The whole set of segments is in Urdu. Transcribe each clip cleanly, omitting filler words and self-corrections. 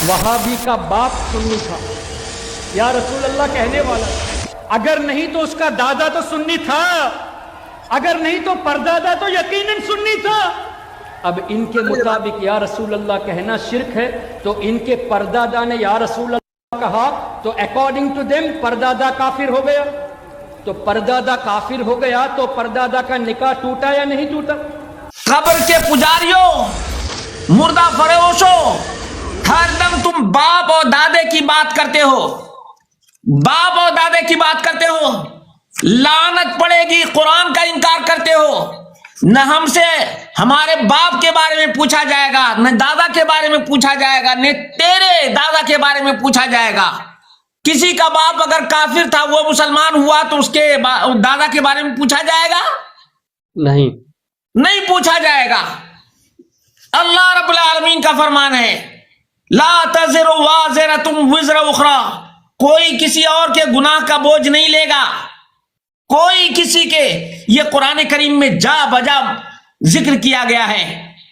وہابی کا باپ سنی تھا، یا رسول اللہ کہنے والا، اگر نہیں تو اس کا دادا تو سنی تھا، اگر نہیں تو پردادا تو یقیناً سنی تھا۔ اب ان کے مطابق یا رسول اللہ کہنا شرک ہے، تو ان کے پردادا نے یا رسول اللہ کہا تو اکارڈنگ ٹو دیم پردادا کافر ہو گیا۔ تو پردادا کافر ہو گیا تو پردادا کا نکاح ٹوٹا یا نہیں ٹوٹا؟ قبر کے پجاریوں، مردہ فروشوں، ہر دم تم باپ اور دادے کی بات کرتے ہو، باپ اور دادے کی بات کرتے ہو، لعنت پڑے گی، قرآن کا انکار کرتے ہو۔ نہ ہم سے ہمارے باپ کے بارے میں پوچھا جائے گا، نہ دادا کے بارے میں پوچھا جائے گا، نہ تیرے دادا کے بارے میں پوچھا جائے گا۔ کسی کا باپ اگر کافر تھا وہ مسلمان ہوا تو اس کے دادا کے بارے میں پوچھا جائے گا؟ نہیں پوچھا جائے گا۔ اللہ رب العالمین کا فرمان ہے، لا تزر وازرۃ وزر اخری، کوئی کسی اور کے گناہ کا بوجھ نہیں لے گا، کوئی کسی کے۔ یہ قرآن کریم میں جا بجا ذکر کیا گیا ہے،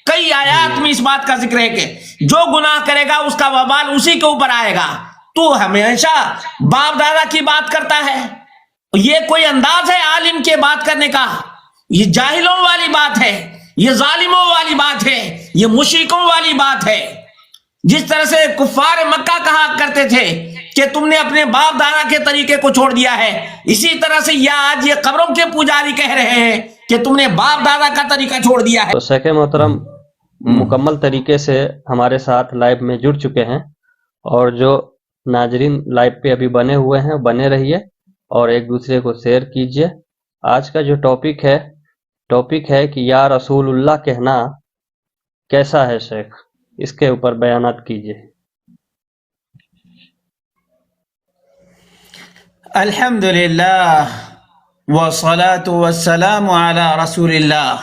کئی آیات میں اس بات کا ذکر ہے کہ جو گناہ کرے گا اس کا وبال اسی کے اوپر آئے گا۔ تو ہمیشہ باپ دادا کی بات کرتا ہے، یہ کوئی انداز ہے عالم کے بات کرنے کا؟ یہ جاہلوں والی بات ہے، یہ ظالموں والی بات ہے، یہ مشرکوں والی بات ہے۔ جس طرح سے کفار مکہ کہا کرتے تھے کہ تم نے اپنے باپ دادا کے طریقے کو چھوڑ دیا ہے، اسی طرح سے آج یہ قبروں کے پجاری کہہ رہے ہیں کہ تم نے باپ دادا کا طریقہ چھوڑ دیا ہے۔ تو شیخ محترم مکمل طریقے سے ہمارے ساتھ لائیو میں جڑ چکے ہیں، اور جو ناظرین لائیو پہ ابھی بنے ہوئے ہیں بنے رہیے اور ایک دوسرے کو شیئر کیجئے۔ آج کا جو ٹاپک ہے کہ یا رسول اللہ کہنا کیسا ہے شیخ، اس کے اوپر بیانات کیجئے۔ الحمدللہ والصلاة والسلام علی رسول اللہ۔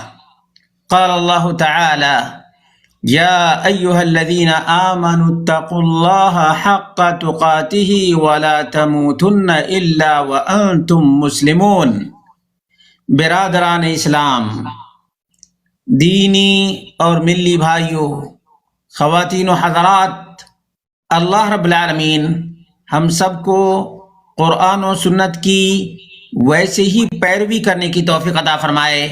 قال اللہ تعالی یا ایہا الذین آمنوا اتقوا اللہ حق تقاتہ ولا تموتن الا وانتم مسلمون۔ برادران اسلام، دینی اور ملی بھائیوں، خواتین و حضرات، اللہ رب العالمین ہم سب کو قرآن و سنت کی ویسے ہی پیروی کرنے کی توفیق عطا فرمائے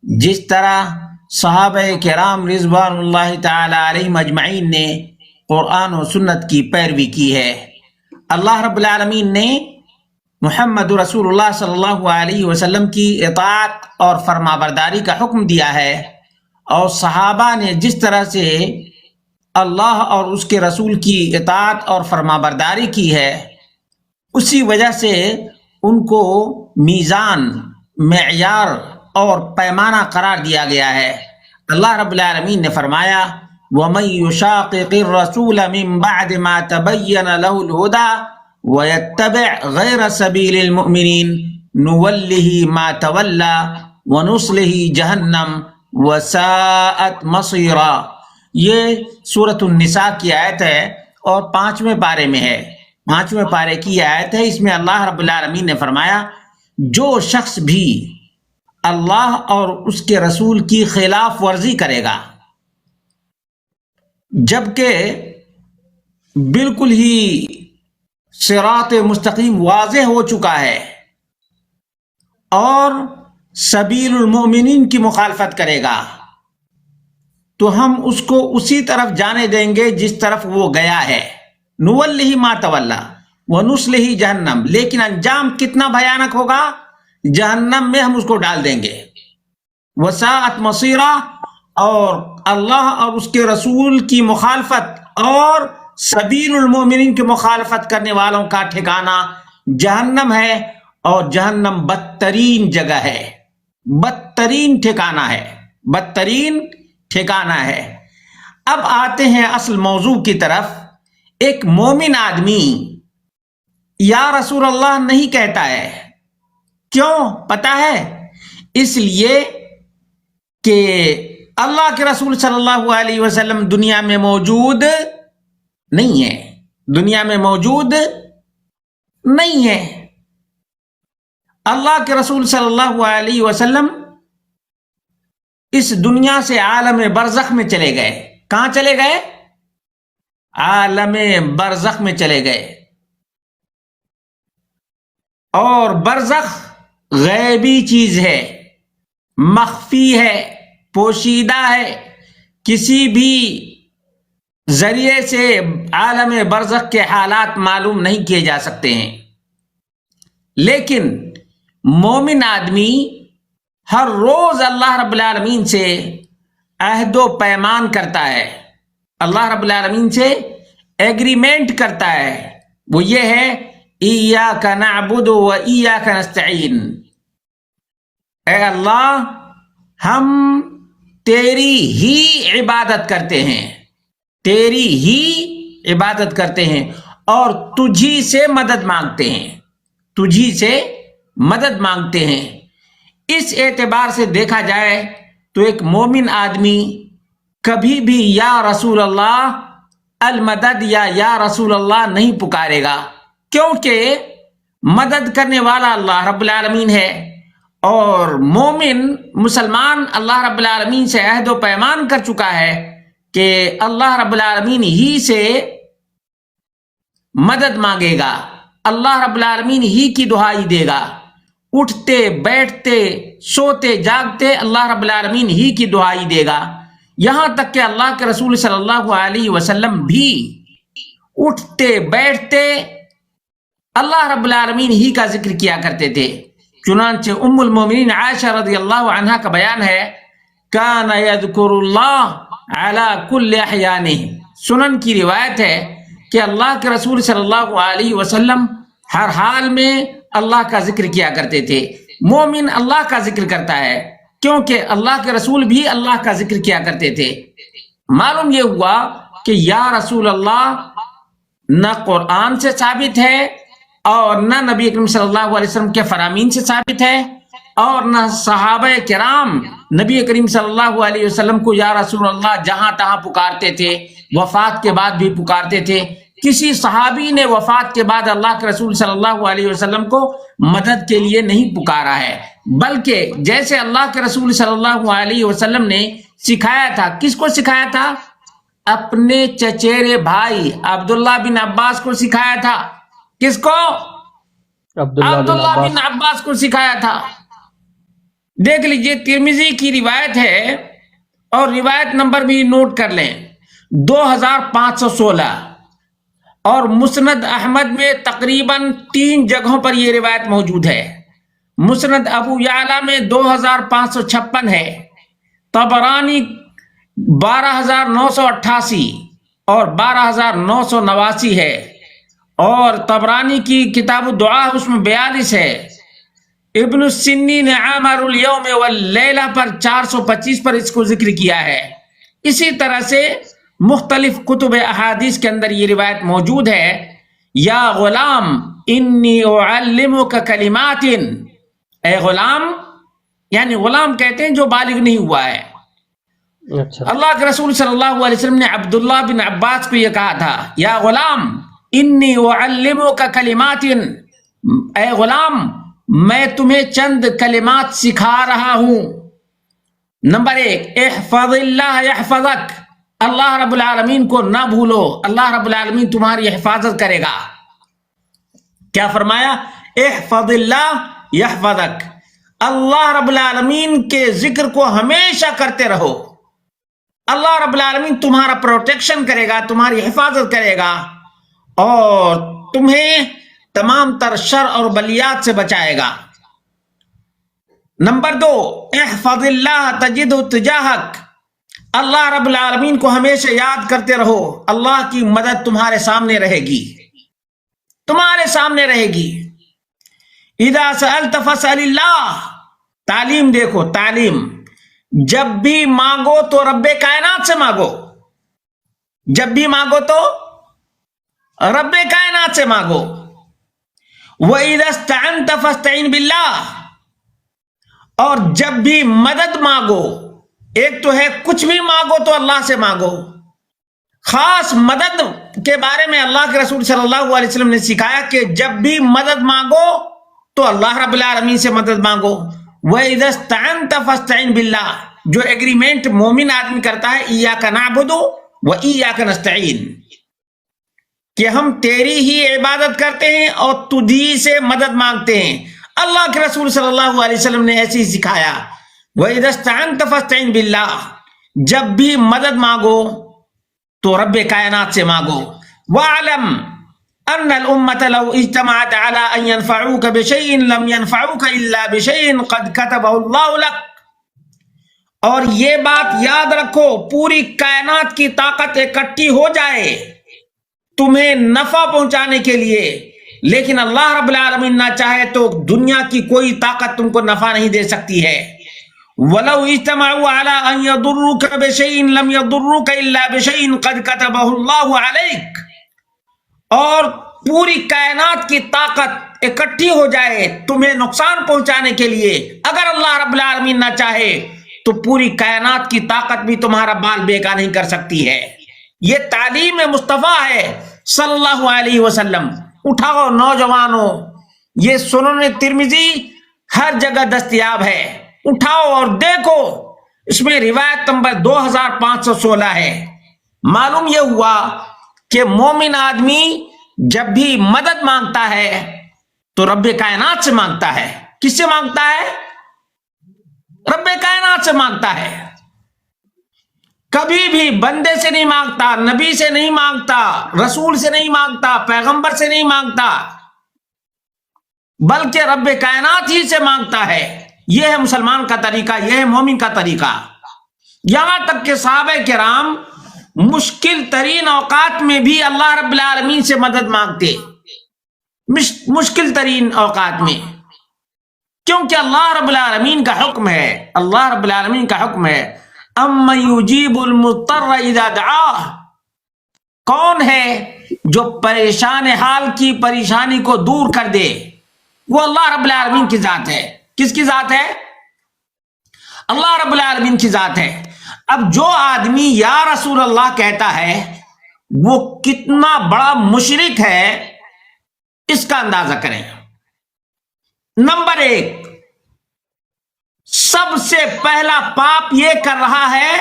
جس طرح صحابہ کرام رضوان اللہ تعالی علیہم اجمعین نے قرآن و سنت کی پیروی کی ہے۔ اللہ رب العالمین نے محمد رسول اللہ صلی اللہ علیہ وسلم کی اطاعت اور فرما برداری کا حکم دیا ہے، اور صحابہ نے جس طرح سے اللہ اور اس کے رسول کی اطاعت اور فرما برداری کی ہے، اسی وجہ سے ان کو میزان، معیار اور پیمانہ قرار دیا گیا ہے۔ اللہ رب العالمین نے فرمایا وَمَن يُشَاقِقِ الرَّسُولَ مِن بَعْدِ مَا تَبَيَّنَ لَهُ الْهُدَى وَيَتَّبِعْ غَيْرَ سَبِيلِ الْمُؤْمِنِينَ نُوَلِّهِ مَا تَوَلَّى وَنُصْلِهِ جَهَنَّمَ وَسَاءَتْ مَصِيرًا۔ یہ سورۃ النساء کی آیت ہے اور 5ویں پارے میں ہے، 5ویں پارے کی آیت ہے۔ اس میں اللہ رب العالمین نے فرمایا جو شخص بھی اللہ اور اس کے رسول کی خلاف ورزی کرے گا، جبکہ بالکل ہی صراط مستقیم واضح ہو چکا ہے، اور سبیل المؤمنین کی مخالفت کرے گا، تو ہم اس کو اسی طرف جانے دیں گے جس طرف وہ گیا ہے۔ نُوَلِّهِ مَا تَوَلَّى وَنُصْلِهِ جَهَنَّمَ، لیکن انجام کتنا بھیانک ہوگا، جہنم میں ہم اس کو ڈال دیں گے۔ وَسَاءَتْ مَصِيرًا، اور اللہ اور اس کے رسول کی مخالفت اور سبیل المؤمنین کی مخالفت کرنے والوں کا ٹھکانہ جہنم ہے، اور جہنم بدترین جگہ ہے، بدترین ٹھکانہ ہے، بدترین ٹھکانہ ہے۔ اب آتے ہیں اصل موضوع کی طرف۔ ایک مومن آدمی یا رسول اللہ نہیں کہتا ہے، کیوں پتہ ہے؟ اس لیے کہ اللہ کے رسول صلی اللہ علیہ وسلم دنیا میں موجود نہیں ہے، دنیا میں موجود نہیں ہے۔ اللہ کے رسول صلی اللہ علیہ وسلم اس دنیا سے عالم برزخ میں چلے گئے۔ کہاں چلے گئے؟ عالم برزخ میں چلے گئے. اور برزخ غیبی چیز ہے، مخفی ہے، پوشیدہ ہے، کسی بھی ذریعے سے عالم برزخ کے حالات معلوم نہیں کیے جا سکتے ہیں. لیکن مومن آدمی ہر روز اللہ رب العالمین سے عہد و پیمان کرتا ہے، اللہ رب العالمین سے ایگریمنٹ کرتا ہے. وہ یہ ہے ایاک نعبد و ایاک نستعین، اے اللہ ہم تیری ہی عبادت کرتے ہیں، تیری ہی عبادت کرتے ہیں اور تجھی سے مدد مانگتے ہیں، تجھی سے مدد مانگتے ہیں. اس اعتبار سے دیکھا جائے تو ایک مومن آدمی کبھی بھی یا رسول اللہ المدد یا رسول اللہ نہیں پکارے گا، کیونکہ مدد کرنے والا اللہ رب العالمین ہے. اور مومن مسلمان اللہ رب العالمین سے عہد و پیمان کر چکا ہے کہ اللہ رب العالمین ہی سے مدد مانگے گا، اللہ رب العالمین ہی کی دعائی دے گا. اٹھتے بیٹھتے سوتے جاگتے اللہ رب العالمین ہی کی دعائی دے گا. یہاں تک کہ اللہ کے رسول صلی اللہ علیہ وسلم بھی اٹھتے بیٹھتے اللہ رب العالمین ہی کا ذکر کیا کرتے تھے. چنانچہ ام المومنین عائشہ رضی اللہ عنہا کا بیان ہے کان یذکر اللہ علی کل احیانہ. سنن کی روایت ہے کہ اللہ کے رسول صلی اللہ علیہ وسلم ہر حال میں اللہ کا ذکر کیا کرتے تھے. مومن اللہ کا ذکر کرتا ہے کیونکہ اللہ کے رسول بھی اللہ کا ذکر کیا کرتے تھے. معلوم یہ ہوا کہ یا رسول اللہ نہ قرآن سے ثابت ہے اور نہ نبی کریم صلی اللہ علیہ وسلم کے فرامین سے ثابت ہے اور نہ صحابہ کرام نبی کریم صلی اللہ علیہ وسلم کو یا رسول اللہ جہاں تہاں پکارتے تھے، وفات کے بعد بھی پکارتے تھے. کسی صحابی نے وفات کے بعد اللہ کے رسول صلی اللہ علیہ وسلم کو مدد کے لیے نہیں پکارا ہے، بلکہ جیسے اللہ کے رسول صلی اللہ علیہ وسلم نے سکھایا تھا. کس کو سکھایا تھا؟ اپنے چچیرے بھائی عبداللہ بن عباس کو سکھایا تھا. کس کو؟ عبداللہ بن عباس کو سکھایا تھا. دیکھ لیجئے ترمذی کی روایت ہے اور روایت نمبر بھی نوٹ کر لیں 2516 اور مسند احمد میں تقریباً 3 جگہوں پر یہ روایت موجود ہے. مسند ابو یعلا میں 2556 ہے، طبرانی 12988 اور 12989 ہے، اور طبرانی کی کتاب الدعاء اس میں 42 ہے. ابن السنی نے عامر الیوم واللیلہ پر 425 پر اس کو ذکر کیا ہے. اسی طرح سے مختلف کتب احادیث کے اندر یہ روایت موجود ہے یا غلام انی اعلمک کلمات، اے غلام، یعنی غلام کہتے ہیں جو بالغ نہیں ہوا ہے. اللہ کے رسول صلی اللہ علیہ وسلم نے عبداللہ بن عباس کو یہ کہا تھا یا غلام انی اعلمک کلمات، اے غلام میں تمہیں چند کلمات سکھا رہا ہوں. نمبر 1، احفظ اللہ یحفظک، اللہ رب العالمین کو نہ بھولو، اللہ رب العالمین تمہاری حفاظت کرے گا. کیا فرمایا؟ احفظ اللہ یحفظک، اللہ رب العالمین کے ذکر کو ہمیشہ کرتے رہو، اللہ رب العالمین تمہارا پروٹیکشن کرے گا، تمہاری حفاظت کرے گا اور تمہیں تمام تر شر اور بلیات سے بچائے گا. نمبر 2، احفظ اللہ تجدہ تجاہک، اللہ رب العالمین کو ہمیشہ یاد کرتے رہو، اللہ کی مدد تمہارے سامنے رہے گی، تمہارے سامنے رہے گی. اذا سألت فاسأل اللہ، تعلیم دیکھو، تعلیم، جب بھی مانگو تو رب کائنات سے مانگو، جب بھی مانگو تو رب کائنات سے مانگو. وَإِذَا اسْتَعَنْتَ فَاسْتَعِنْ بِاللَّهِ، اور جب بھی مدد مانگو، ایک تو ہے کچھ بھی مانگو تو اللہ سے مانگو، خاص مدد کے بارے میں اللہ کے رسول صلی اللہ علیہ وسلم نے سکھایا کہ جب بھی مدد مانگو تو اللہ رب العالمین سے مدد مانگو. وَإِذَا اسْتَعَنْتَ فَاسْتَعِنْ بِاللَّهِ، جو ایگریمنٹ مومن آدمی کرتا ہے ایاک نعبد و ایاک نستعین، کہ ہم تیری ہی عبادت کرتے ہیں اور تجھی سے مدد مانگتے ہیں. اللہ کے رسول صلی اللہ علیہ وسلم نے ایسے ہی سکھایا. وَإِذَا اسْتَعَنْتَ فَاسْتَعِنْ بِاللَّهِ، جب بھی مدد مانگو تو رب کائنات سے مانگو. وَاعْلَمْ أَنَّ الْأُمَّةَ لَوْ اجْتَمَعَتْ عَلَىٰ أَن يَنْفَعُوكَ بِشَيْءٍ لَمْ يَنْفَعُوكَ إِلَّا بِشَيْءٍ قَدْ كَتَبَهُ اللَّهُ لَكَ. اور یہ بات یاد رکھو، پوری کائنات کی طاقت اکٹھی ہو جائے تمہیں نفع پہنچانے کے لیے، لیکن اللہ رب العالمین نہ چاہے تو دنیا کی کوئی طاقت تم کو نفع نہیں دے سکتی ہے. وَلَوْ اجْتَمَعُوا عَلَىٰ أَن يَضُرُّوكَ بِشَيْءٍ لَمْ يَضُرُّوكَ إِلَّا بِشَيْءٍ قَدْ كَتَبَهُ اللَّهُ عَلَيْكَ. اور پوری کائنات کی طاقت اکٹھی ہو جائے تمہیں نقصان پہنچانے کے لیے، اگر اللہ رب العالمین نہ چاہے تو پوری کائنات کی طاقت بھی تمہارا بال بیکا نہیں کر سکتی ہے. یہ تعلیم مصطفیٰ ہے صلی اللہ علیہ وسلم. اٹھاؤ نوجوانوں، یہ سنن ترمذی ہر جگہ دستیاب ہے، اٹھاؤ اور دیکھو. اس میں روایت نمبر 2516 ہے. معلوم یہ ہوا کہ مومن آدمی جب بھی مدد مانگتا ہے تو رب کائنات سے مانگتا ہے. کس سے مانگتا ہے؟ رب کائنات سے مانگتا ہے. کبھی بھی بندے سے نہیں مانگتا، نبی سے نہیں مانگتا، رسول سے نہیں مانگتا، پیغمبر سے نہیں مانگتا، بلکہ رب کائنات ہی سے مانگتا ہے. یہ ہے مسلمان کا طریقہ، یہ ہے مومن کا طریقہ. یہاں تک کہ صحابہ کرام مشکل ترین اوقات میں بھی اللہ رب العالمین سے مدد مانگتے، مشکل ترین اوقات میں، کیونکہ اللہ رب العالمین کا حکم ہے. اللہ رب العالمین کا حکم ہے اَمَّن يُجِيبُ الْمُضْطَرَّ إِذَا دَعَاهُ. کون ہے جو پریشان حال کی پریشانی کو دور کر دے؟ وہ اللہ رب العالمین کی ذات ہے. کس کی ذات ہے؟ اللہ رب العالمین کی ذات ہے. اب جو آدمی یا رسول اللہ کہتا ہے وہ کتنا بڑا مشرک ہے، اس کا اندازہ کریں. نمبر 1، سب سے پہلا پاپ یہ کر رہا ہے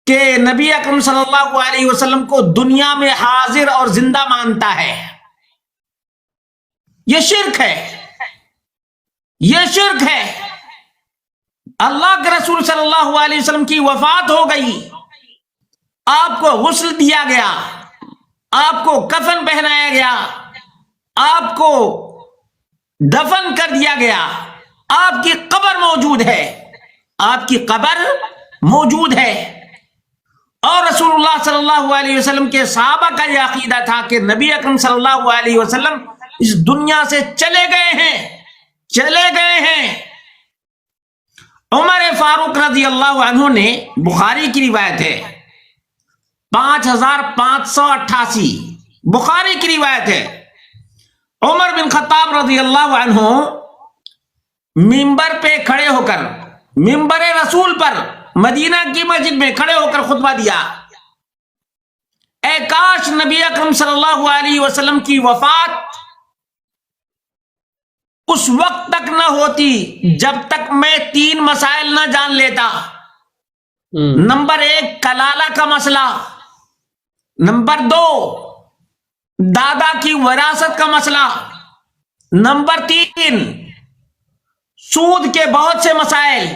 کہ نبی اکرم صلی اللہ علیہ وسلم کو دنیا میں حاضر اور زندہ مانتا ہے. یہ شرک ہے، یہ شرک ہے. اللہ کے رسول صلی اللہ علیہ وسلم کی وفات ہو گئی، آپ کو غسل دیا گیا، آپ کو کفن پہنایا گیا، آپ کو دفن کر دیا گیا، آپ کی قبر موجود ہے، آپ کی قبر موجود ہے. اور رسول اللہ صلی اللہ علیہ وسلم کے صحابہ کا یہ عقیدہ تھا کہ نبی اکرم صلی اللہ علیہ وسلم اس دنیا سے چلے گئے ہیں، چلے گئے ہیں. عمر فاروق رضی اللہ عنہ نے، بخاری کی روایت ہے 5588، بخاری کی روایت ہے، عمر بن خطاب رضی اللہ عنہ ممبر پہ کھڑے ہو کر، ممبر رسول پر مدینہ کی مسجد میں کھڑے ہو کر خطبہ دیا، اے کاش نبی اکرم صلی اللہ علیہ وسلم کی وفات اس وقت تک نہ ہوتی جب تک میں 3 مسائل نہ جان لیتا. نمبر 1 کلالہ کا مسئلہ، نمبر 2 دادا کی وراثت کا مسئلہ، نمبر 3 سود کے بہت سے مسائل.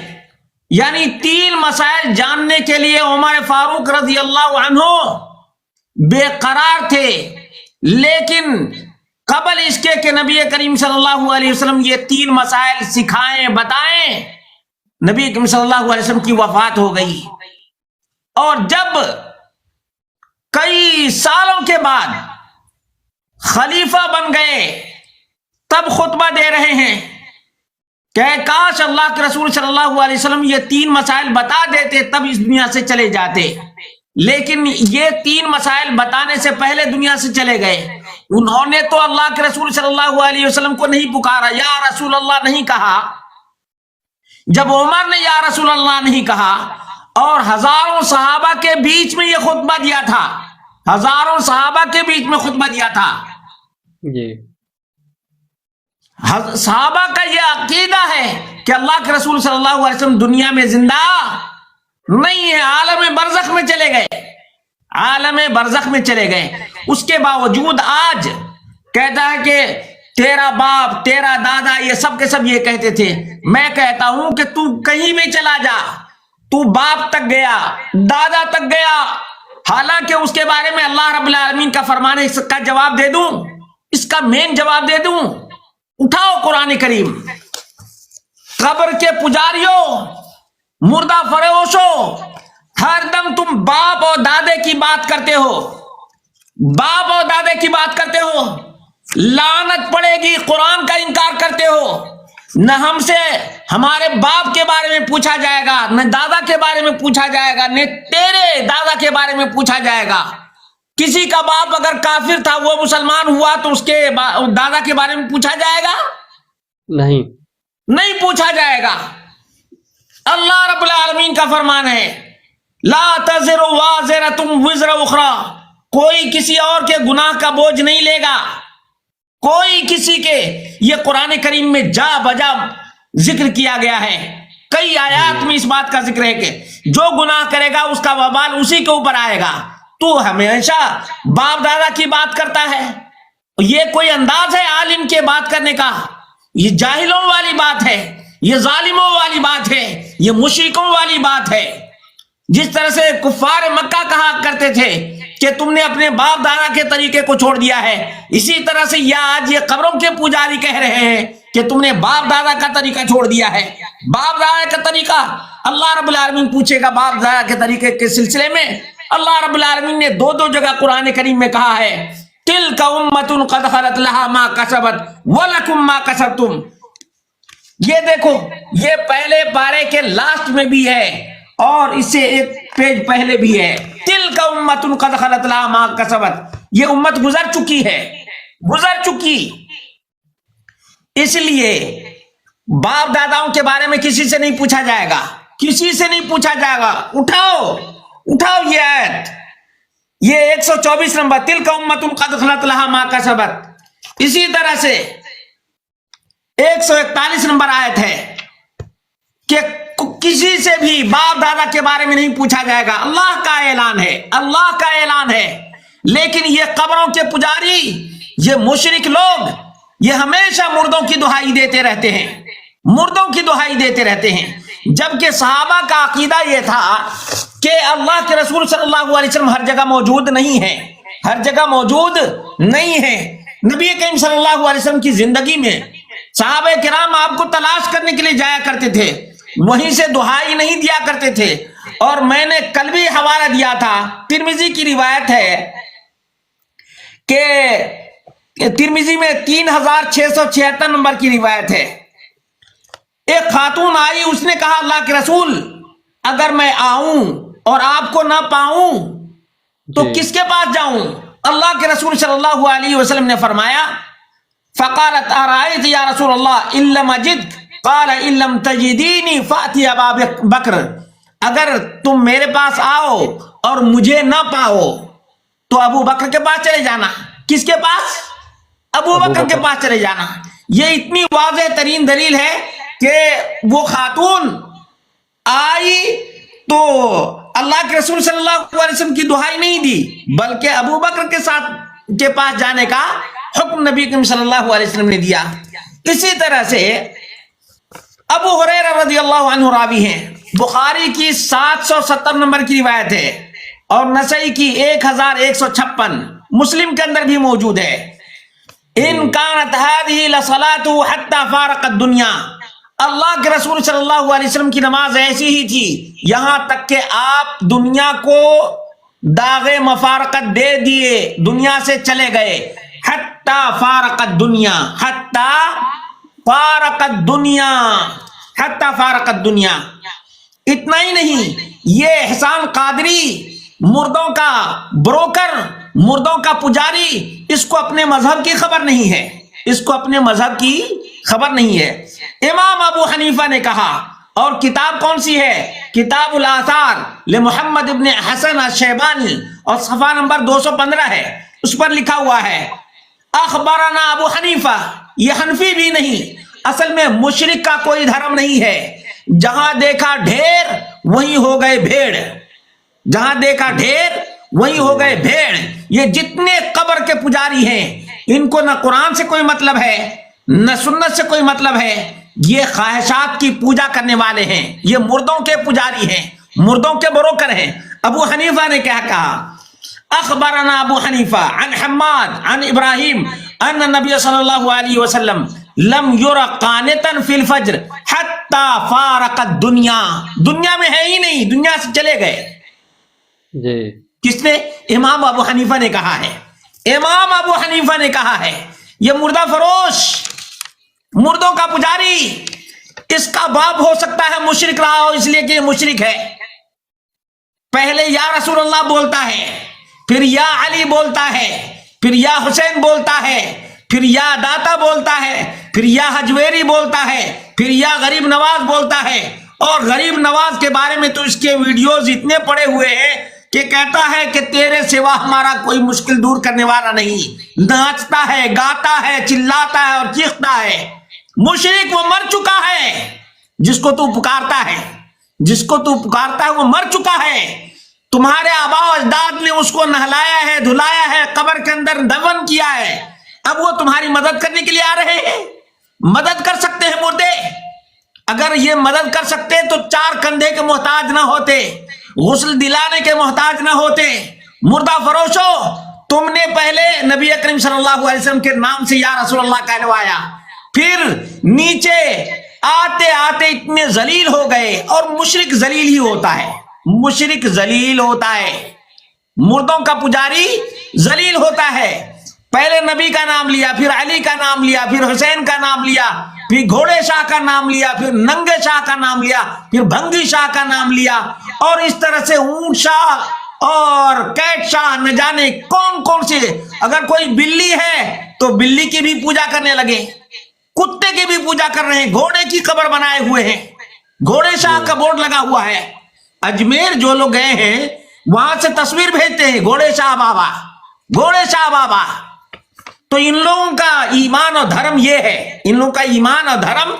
یعنی 3 مسائل جاننے کے لیے عمر فاروق رضی اللہ عنہ بے قرار تھے. لیکن قبل اس کے کہ نبی کریم صلی اللہ علیہ وسلم یہ 3 مسائل سکھائیں، بتائیں، نبی کریم صلی اللہ علیہ وسلم کی وفات ہو گئی. اور جب کئی سالوں کے بعد خلیفہ بن گئے تب خطبہ دے رہے ہیں کہ کاش اللہ کے رسول صلی اللہ علیہ وسلم یہ 3 مسائل بتا دیتے تب اس دنیا سے چلے جاتے. لیکن یہ 3 مسائل بتانے سے پہلے دنیا سے چلے گئے. انہوں نے تو اللہ کے رسول صلی اللہ علیہ وسلم کو نہیں پکارا، یا رسول اللہ نہیں کہا. جب عمر نے یا رسول اللہ نہیں کہا اور ہزاروں صحابہ کے بیچ میں یہ خطبہ دیا تھا، ہزاروں صحابہ کے بیچ میں خطبہ دیا تھا. جی صحابہ کا یہ عقیدہ ہے کہ اللہ کے رسول صلی اللہ علیہ وسلم دنیا میں زندہ نہیں ہے، عالم برزخ میں چلے گئے، عالم برزخ میں چلے گئے. اس کے باوجود آج کہتا ہے کہ تیرا باپ تیرا دادا یہ سب کے سب یہ کہتے تھے. میں کہتا ہوں کہ تو کہیں بھی چلا جا, تو باپ تک گیا, دادا تک گیا, حالانکہ اس کے بارے میں اللہ رب العالمین کا فرمان ہے. اس کا جواب دے دوں, اس کا مین جواب دے دوں. اٹھاؤ قرآن کریم. قبر کے پجاریوں, مردہ فروشوں, ہر دم تم باپ اور دادے کی بات کرتے ہو, باپ اور دادے کی بات کرتے ہو. لعنت پڑے گی, قرآن کا انکار کرتے ہو. نہ ہم سے ہمارے باپ کے بارے میں پوچھا جائے گا, نہ دادا کے بارے میں پوچھا جائے گا, نہ تیرے دادا کے بارے میں پوچھا جائے گا. کسی کا باپ اگر کافر تھا وہ مسلمان ہوا تو اس کے دادا کے بارے میں پوچھا جائے گا؟ نہیں پوچھا جائے گا. اللہ رب العالمین کا فرمان ہے لا تزر وازرۃ وزر اخرى, کوئی کسی اور کے گناہ کا بوجھ نہیں لے گا, کوئی کسی کے. یہ قرآن کریم میں جا بجا ذکر کیا گیا ہے, کئی آیات میں اس بات کا ذکر ہے کہ جو گناہ کرے گا اس کا وبال اسی کے اوپر آئے گا. تو ہمیشہ باپ دادا کی بات کرتا ہے. یہ کوئی انداز ہے عالم کے بات کرنے کا؟ یہ جاہلوں والی بات ہے, یہ ظالموں والی بات ہے, یہ مشرکوں والی بات ہے. جس طرح سے کفار مکہ کہا کرتے تھے کہ تم نے اپنے باپ دادا کے طریقے کو چھوڑ دیا ہے, اسی طرح سے آج یہ قبروں کے پجاری کہہ رہے ہیں کہ تم نے باپ دادا کا طریقہ چھوڑ دیا ہے. باپ دادا کا طریقہ اللہ رب العالمین پوچھے گا. باپ دادا کے طریقے کے سلسلے میں اللہ رب العالمین نے دو جگہ قرآن کریم میں کہا ہے تلک امۃ قد خلت لها ما کسبت ولکم ما کسبتم. یہ دیکھو, یہ پہلے پارے کے لاسٹ میں بھی ہے اور اس سے ایک پیج پہلے بھی ہے. تلک امۃ قد خلت لها ما کسبت, یہ امت گزر چکی ہے, گزر چکی. اس لیے باپ داداؤں کے بارے میں کسی سے نہیں پوچھا جائے گا, کسی سے نہیں پوچھا جائے گا. اٹھاؤ یہ آیت, یہ 124 نمبر تلک امۃ قد خلت لها ما کسبت. اسی طرح سے 141 نمبر آیت ہے کہ کسی سے بھی باپ دادا کے بارے میں نہیں پوچھا جائے گا. اللہ کا اعلان ہے, اللہ کا اعلان ہے. لیکن یہ قبروں کے پجاری, یہ مشرک لوگ, یہ ہمیشہ مردوں کی دہائی دیتے رہتے ہیں, مردوں کی دہائی دیتے رہتے ہیں. جبکہ صحابہ کا عقیدہ یہ تھا کہ اللہ کے رسول صلی اللہ علیہ وسلم ہر جگہ موجود نہیں ہے, ہر جگہ موجود نہیں ہے. نبی کریم صلی اللہ علیہ وسلم کی زندگی میں صحابہ کرام آپ کو تلاش کرنے کے لیے جایا کرتے تھے, وہیں سے دہائی نہیں دیا کرتے تھے. اور میں نے کل بھی حوالہ دیا تھا, ترمذی کی روایت ہے کہ ترمذی میں 3676 نمبر کی روایت ہے. ایک خاتون آئی, اس نے کہا اللہ کے رسول اگر میں آؤں اور آپ کو نہ پاؤں تو کس کے پاس جاؤں؟ اللہ کے رسول صلی اللہ علیہ وسلم نے فرمایا فقالت ارائیت یا رسول اللہ ان لم اجد قال ان لم تجدینی فاتی ابا بکر, اگر تم میرے پاس آؤ اور مجھے نہ پاؤ تو ابو بکر کے پاس چلے جانا. کس کے پاس؟ ابو بکر کے پاس چلے جانا. یہ اتنی واضح ترین دلیل ہے کہ وہ خاتون آئی تو اللہ کے رسول صلی اللہ علیہ وسلم کی دہائی نہیں دی, بلکہ ابو بکر کے پاس جانے کا حکم نبی کریم صلی اللہ علیہ وسلم نے دیا. اسی طرح سے ابو ہریرہ رضی اللہ عنہ راوی ہیں, بخاری کی 770 نمبر کی روایت ہے اور نسائی کی 1156, مسلم کے اندر بھی موجود ہے. ان کانت هذه لصلاته حتى فارق الدنيا, اللہ کے رسول صلی اللہ علیہ وسلم کی نماز ایسی ہی تھی یہاں تک کہ آپ دنیا کو داغ مفارقت دے دیے, دنیا سے چلے گئے. حتی فارق الدنیا, حتی فارق الدنیا, حتی فارق الدنیا. اتنا ہی نہیں, یہ احسان قادری مردوں کا بروکر, مردوں کا پجاری, اس کو اپنے مذہب کی خبر نہیں ہے, اس کو اپنے مذہب کی خبر نہیں ہے. امام ابو حنیفہ نے کہا, اور کتاب کون سی ہے؟ کتاب الاثار لمحمد ابن حسن الشیبانی اور صفحہ نمبر 215 ہے, اس پر لکھا ہوا ہے اخبرنا ابو حنیفہ. یہ حنفی بھی نہیں, اصل میں مشرک کا کوئی دھرم نہیں ہے. جہاں دیکھا ڈھیر وہیں ہو گئے بھیڑ, جہاں دیکھا ڈھیر وہیں ہو گئے بھیڑ. یہ جتنے قبر کے پجاری ہیں ان کو نہ قرآن سے کوئی مطلب ہے نہ سنت سے کوئی مطلب ہے، یہ خواہشات کی پوجا کرنے والے ہیں، یہ مردوں کے پجاری ہیں، مردوں کے بروکر ہیں۔ ابو حنیفہ نے کیا کہا؟ اخبرنا ابو حنیفہ عن حماد عن ابراہیم ان نبی صلی اللہ علیہ وسلم لم یر قانتا فی الفجر حتی فارق الدنیا، دنیا میں ہے ہی نہیں، دنیا سے چلے گئے۔ جی کس نے؟ امام ابو حنیفہ نے کہا ہے، امام ابو حنیفہ نے کہا ہے۔ یہ مردہ فروش، مردوں کا پجاری، اس کا باپ ہو سکتا ہے مشرک رہا ہو، اس لیے کہ یہ مشرک ہے۔ پہلے یا رسول اللہ بولتا ہے، پھر یا علی بولتا ہے، پھر یا حسین بولتا ہے، پھر یا داتا بولتا ہے، پھر یا حجویری بولتا ہے، پھر یا غریب نواز بولتا ہے۔ اور غریب نواز کے بارے میں تو اس کے ویڈیوز اتنے پڑے ہوئے ہیں کہ کہتا ہے کہ تیرے سوا ہمارا کوئی مشکل دور کرنے والا نہیں، ناچتا ہے، گاتا ہے، چلاتا ہے اور چیختا ہے۔ مشرک وہ مر چکا ہے، جس کو تو پکارتا ہے، جس کو تو پکارتا ہے وہ مر چکا ہے۔ تمہارے آباء و اجداد نے اس کو نہلایا ہے، دھلایا ہے، قبر کے اندر دفن کیا ہے، اب وہ تمہاری مدد کرنے کے لیے آ رہے ہیں۔ مدد کر سکتے ہیں مردے؟ اگر یہ مدد کر سکتے تو 4 کندھے کے محتاج نہ ہوتے، غسل دلانے کے محتاج نہ ہوتے۔ مردہ فروشو، تم نے پہلے نبی اکرم صلی اللہ علیہ وسلم کے نام سے یا رسول اللہ کہلوایا، پھر نیچے آتے آتے اتنے ذلیل ہو گئے۔ اور مشرک ذلیل ہی ہوتا ہے، مشرک ذلیل ہوتا ہے، مردوں کا پجاری ذلیل ہوتا ہے۔ پہلے نبی کا نام لیا، پھر علی کا نام لیا، پھر حسین کا نام لیا، پھر گھوڑے شاہ کا نام لیا، پھر ننگے شاہ کا نام لیا، پھر بھنگی شاہ کا نام لیا، اور اس طرح سے اونٹ شاہ اور کیٹ شاہ نہ جانے کون کون سے۔ اگر کوئی بلی ہے تو بلی کی بھی پوجا کرنے لگے، کتے کی بھی پوجا کر رہے ہیں، گھوڑے کی قبر بنائے ہوئے ہیں، گھوڑے شاہ کا بورڈ لگا ہوا ہے۔ اجمیر جو لوگ گئے ہیں وہاں سے تصویر بھیجتے ہیں، گھوڑے شاہ بابا، گھوڑے شاہ بابا۔ تو ان لوگوں کا ایمان اور دھرم یہ ہے، ان لوگوں کا ایمان اور دھرم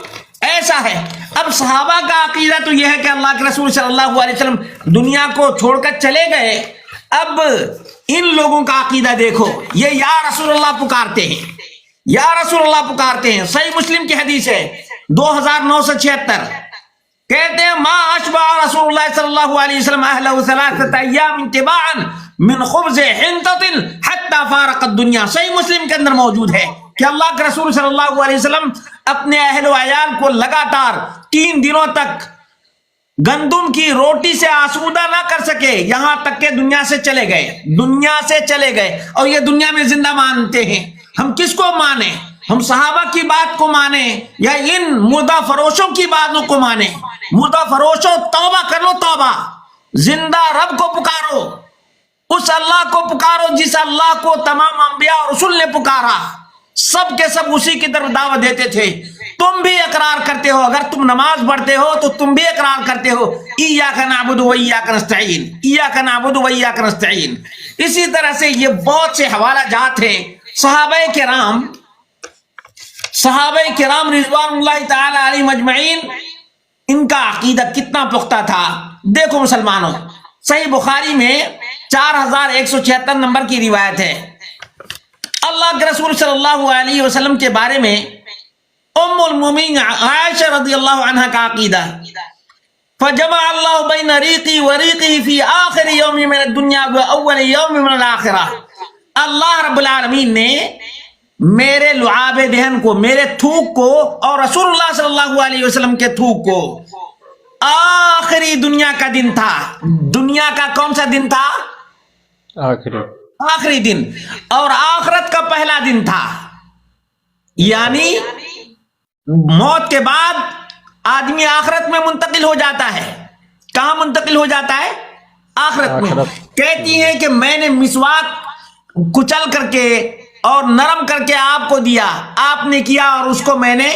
ایسا ہے۔ اب صحابہ کا عقیدہ تو یہ ہے کہ اللہ کے رسول صلی اللہ علیہ وسلم دنیا کو چھوڑ کر چلے گئے۔ اب ان لوگوں کا عقیدہ دیکھو، یہ یا رسول اللہ پکارتے ہیں، یا رسول اللہ پکارتے ہیں۔ صحیح مسلم کی حدیث ہے 2976، کہتے ہیں ما اشبع رسول اللہ صلی اللہ علیہ وسلم اہلہ ثلاثة ایام تباعا من خبز حنطۃ حتی فارق الدنیا۔ صحیح مسلم کے اندر موجود ہے کہ اللہ کے رسول صلی اللہ علیہ وسلم اپنے اہل و عیال کو لگاتار 3 دنوں تک گندم کی روٹی سے آسودہ نہ کر سکے، یہاں تک کہ دنیا سے چلے گئے، دنیا سے چلے گئے۔ اور یہ دنیا میں زندہ مانتے ہیں۔ ہم کس کو مانیں؟ ہم صحابہ کی بات کو مانیں یا ان مردہ فروشوں کی باتوں کو مانیں؟ مردہ فروشوں، توبہ کر لو، توبہ، زندہ رب کو پکارو، اس اللہ کو پکارو جس اللہ کو تمام انبیاء اور رسول نے پکارا، سب کے سب اسی کی طرف دعوت دیتے تھے۔ تم بھی اقرار کرتے ہو، اگر تم نماز پڑھتے ہو تو تم بھی اقرار کرتے ہو ایاک نعبد و ایاک نستعین، ایاک نعبد و ایاک نستعین۔ اسی طرح سے یہ بہت سے حوالہ جات ہیں۔ صحابہ کرام رضوان اللہ تعالی علیہم اجمعین، ان کا عقیدہ کتنا پختہ تھا۔ دیکھو مسلمانوں، صحیح بخاری میں 4176 نمبر کی روایت ہے۔ اللہ کے رسول صلی اللہ علیہ وسلم کے بارے میں ام المومنین عائشہ رضی اللہ عنہا کا عقیدہ، فجمع اللہ بین ریقی و ریقی فی آخر یوم من الدنیا و اول یوم من الاخرہ۔ اللہ رب العالمین نے میرے لعاب دہن کو، میرے تھوک کو، اور رسول اللہ صلی اللہ علیہ وسلم کے تھوک کو آخری دنیا کا دن تھا۔ دنیا کا کون سا دن تھا؟ آخری دن، اور آخرت کا پہلا دن تھا۔ یعنی موت کے بعد آدمی آخرت میں منتقل ہو جاتا ہے۔ کہاں منتقل ہو جاتا ہے؟ آخرت میں۔ کہتی ہیں کہ میں نے مسواک کچل کر کے اور نرم کر کے آپ کو دیا، آپ نے کیا اور اس کو میں نے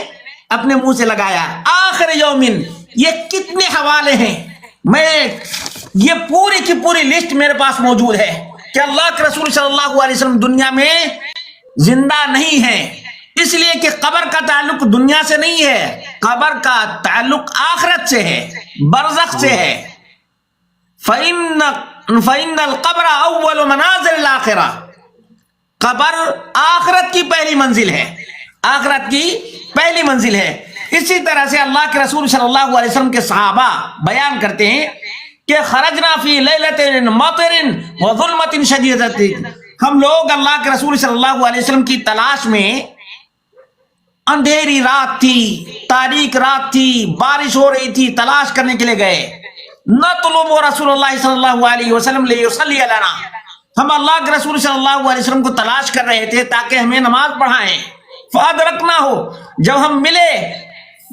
اپنے منہ سے لگایا۔ آخر یومن، یہ کتنے حوالے ہیں، میں یہ پوری کی پوری لسٹ میرے پاس موجود ہے کہ اللہ کے رسول صلی اللہ علیہ وسلم دنیا میں زندہ نہیں ہے، اس لیے کہ قبر کا تعلق دنیا سے نہیں ہے، قبر کا تعلق آخرت سے ہے، برزخ سے ہے۔ فَإِنَّ فإن القبر اول منازل الآخرہ، قبر آخرت کی پہلی منزل ہے، آخرت کی پہلی منزل ہے۔ اسی طرح سے اللہ کے رسول صلی اللہ علیہ وسلم کے صحابہ بیان کرتے ہیں کہ خرجنا فی لیلۃ مطر وظلمۃ شدیدۃ، ہم لوگ اللہ کے رسول صلی اللہ علیہ وسلم کی تلاش میں، اندھیری رات تھی، تاریک رات تھی، بارش ہو رہی تھی، تلاش کرنے کے لیے گئے، نطلب رسول اللہ صلی اللہ علیہ وسلم لیصلی لنا، ہم اللہ کے رسول صلی اللہ علیہ وسلم کو تلاش کر رہے تھے تاکہ ہمیں نماز پڑھائیں، فادرکنا ہو، جب ہم ملے،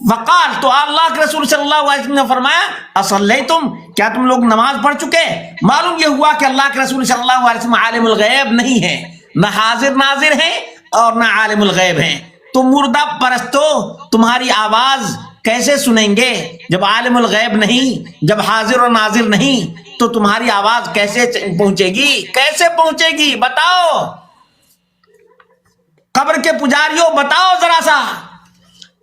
وقال، تو اللہ کے رسول صلی اللہ علیہ وسلم نے فرمایا اصلیتم، کیا تم لوگ نماز پڑھ چکے؟ معلوم یہ ہوا کہ اللہ کے رسول صلی اللہ علیہ وسلم عالم الغیب نہیں ہے، نہ حاضر ناظر ہیں اور نہ عالم الغیب ہیں، تو مردہ پرستو تمہاری آواز کیسے سنیں گے جب عالم الغیب نہیں، جب حاضر و ناظر نہیں، تو تمہاری آواز کیسے پہنچے گی؟ کیسے پہنچے گی بتاؤ؟ قبر کے پجاریوں بتاؤ ذرا سا۔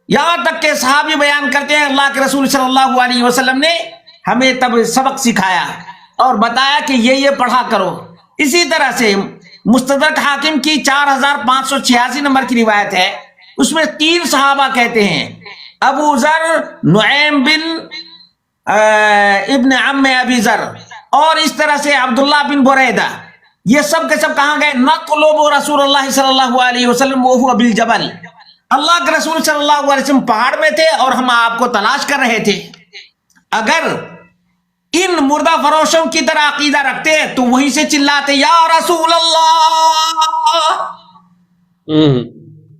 یہاں تک کہ صحابی بیان کرتے ہیں اللہ کے رسول صلی اللہ علیہ وسلم نے ہمیں تب سبق سکھایا اور بتایا کہ یہ پڑھا کرو۔ اسی طرح سے مستدرک حاکم کی 4586 نمبر کی روایت ہے، اس میں 3 صحابہ کہتے ہیں، ابو ذر، نعیم بن ابن عم ابی ذر، اور اس طرح سے عبداللہ بن بریدہ، یہ سب کے سب کہاں گئے؟ نطلب رسول اللہ صلی اللہ علیہ وسلم وهو بالجبل، اللہ کے رسول صلی اللہ علیہ وسلم پہاڑ میں تھے اور ہم آپ کو تلاش کر رہے تھے۔ اگر ان مردہ فروشوں کی طرح عقیدہ رکھتے تو وہیں سے چلاتے یا رسول اللہ،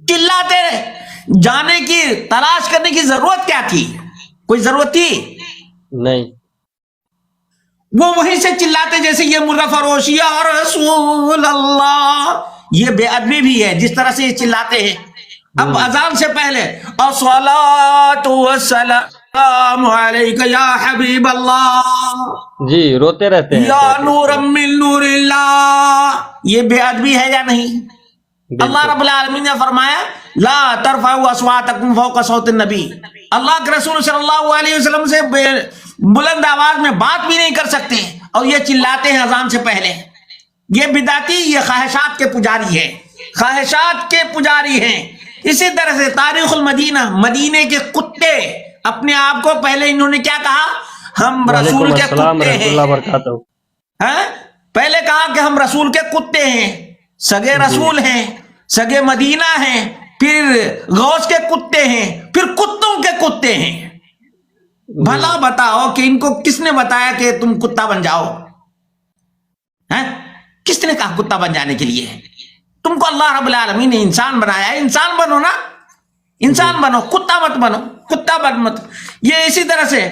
چلاتے، جانے کی تلاش کرنے کی ضرورت کیا تھی؟ کوئی ضرورت تھی؟ نہیں، وہ وہیں سے چلاتے جیسے یہ مردہ فروش یا رسول اللہ، یہ بے ادبی بھی ہے جس طرح سے یہ چلاتے ہیں۔ اب اذان سے پہلے الصلاۃ والسلام علیک یا حبیب اللہ، جی روتے رہتے ہیں، یا نور من نور اللہ، یہ بے ادبی ہے یا نہیں؟ اللہ رب العالمین نے فرمایا لا ترفعوا اصواتکم فوق صوت النبی، اللہ کے رسول صلی اللہ علیہ وسلم سے بلند آواز میں بات بھی نہیں کر سکتے اور یہ چلاتے ہیں اذان سے پہلے۔ یہ بدعتی، یہ خواہشات کے پجاری ہے، خواہشات کے پجاری ہیں۔ اسی طرح سے تاریخ المدینہ، مدینے کے کتے اپنے آپ کو پہلے انہوں نے کیا کہا؟ ہم رسول کے کتے ہیں، پہلے کہا کہ ہم رسول کے کتے ہیں، سگے رسول ہیں، سگے مدینہ ہیں، پھر غوث کے کتے ہیں، پھر کتوں کے کتے ہیں۔ بھلا بتاؤ کہ ان کو کس نے بتایا کہ تم کتا بن جاؤ؟ کس نے کہا کتا بن جانے کے لیے؟ تم کو اللہ رب العالمین نے انسان بنایا ہے، انسان بنو نا، انسان بنو، کتا مت بنو، کتا مت۔ یہ اسی طرح سے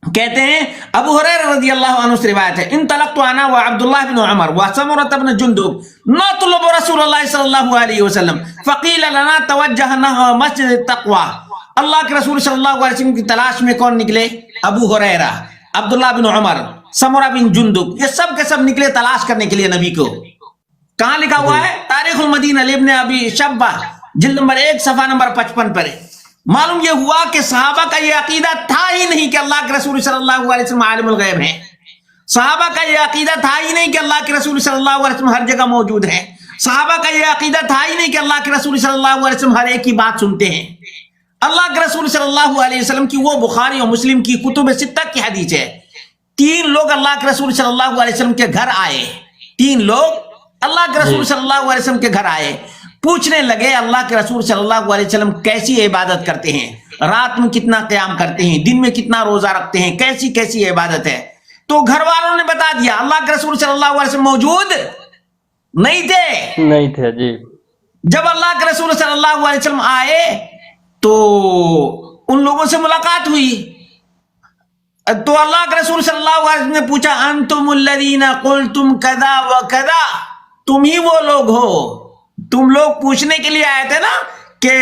کہتے ہیں، ابو ہریرہ رضی اللہ عنہ سے روایت ہے، انطلقت انا وعبداللہ بن عمر وسمرۃ بن جندب نطلب رسول اللہ صلی اللہ علیہ وسلم فقیل لنا توجہ نحو مسجد التقوی، اللہ کے رسول صلی اللہ علیہ وسلم کی تلاش میں کون نکلے؟ ابو ہریرہ، عبداللہ بن عمر، سمرہ بن جندب، یہ سب کے سب نکلے تلاش کرنے کے لیے نبی کو۔ کہاں لکھا ہوا ہے؟ تاریخ المدینہ لابن ابی شیبہ، جلد نمبر 1 صفحہ نمبر 55 پر ہے۔ معلوم یہ ہوا کہ صحابہ کا یہ عقیدہ تھا ہی نہیں کہ اللہ کے رسول صلی اللہ علیہ وسلم عالم الغیب ہیں، صحابہ کا یہ عقیدہ تھا ہی نہیں کہ اللہ کے رسول صلی اللہ علیہ وسلم ہر جگہ موجود ہیں، صحابہ کا یہ عقیدہ تھا ہی نہیں کہ اللہ کے رسول صلی اللہ علیہ وسلم ہر ایک کی بات سنتے ہیں۔ اللہ کے رسول صلی اللہ علیہ وسلم کی وہ بخاری اور مسلم کی کتب ستہ کی حدیث ہے، 3 لوگ اللہ کے رسول صلی اللہ علیہ وسلم کے گھر آئے، 3 لوگ اللہ کے رسول صلی اللہ علیہ وسلم کے گھر آئے، پوچھنے لگے اللہ کے رسول صلی اللہ علیہ وسلم کیسی عبادت کرتے ہیں، رات میں کتنا قیام کرتے ہیں، دن میں کتنا روزہ رکھتے ہیں، کیسی کیسی عبادت ہے؟ تو گھر والوں نے بتا دیا اللہ کے رسول صلی اللہ علیہ وسلم موجود نہیں تھے جی۔ جب اللہ کے رسول صلی اللہ علیہ وسلم آئے تو ان لوگوں سے ملاقات ہوئی، تو اللہ کے رسول صلی اللہ علیہ وسلم نے پوچھا انتم الذین قلتم کذا وکذا، تم ہی وہ لوگ ہو، تم لوگ پوچھنے کے لیے آئے تھے نا کہ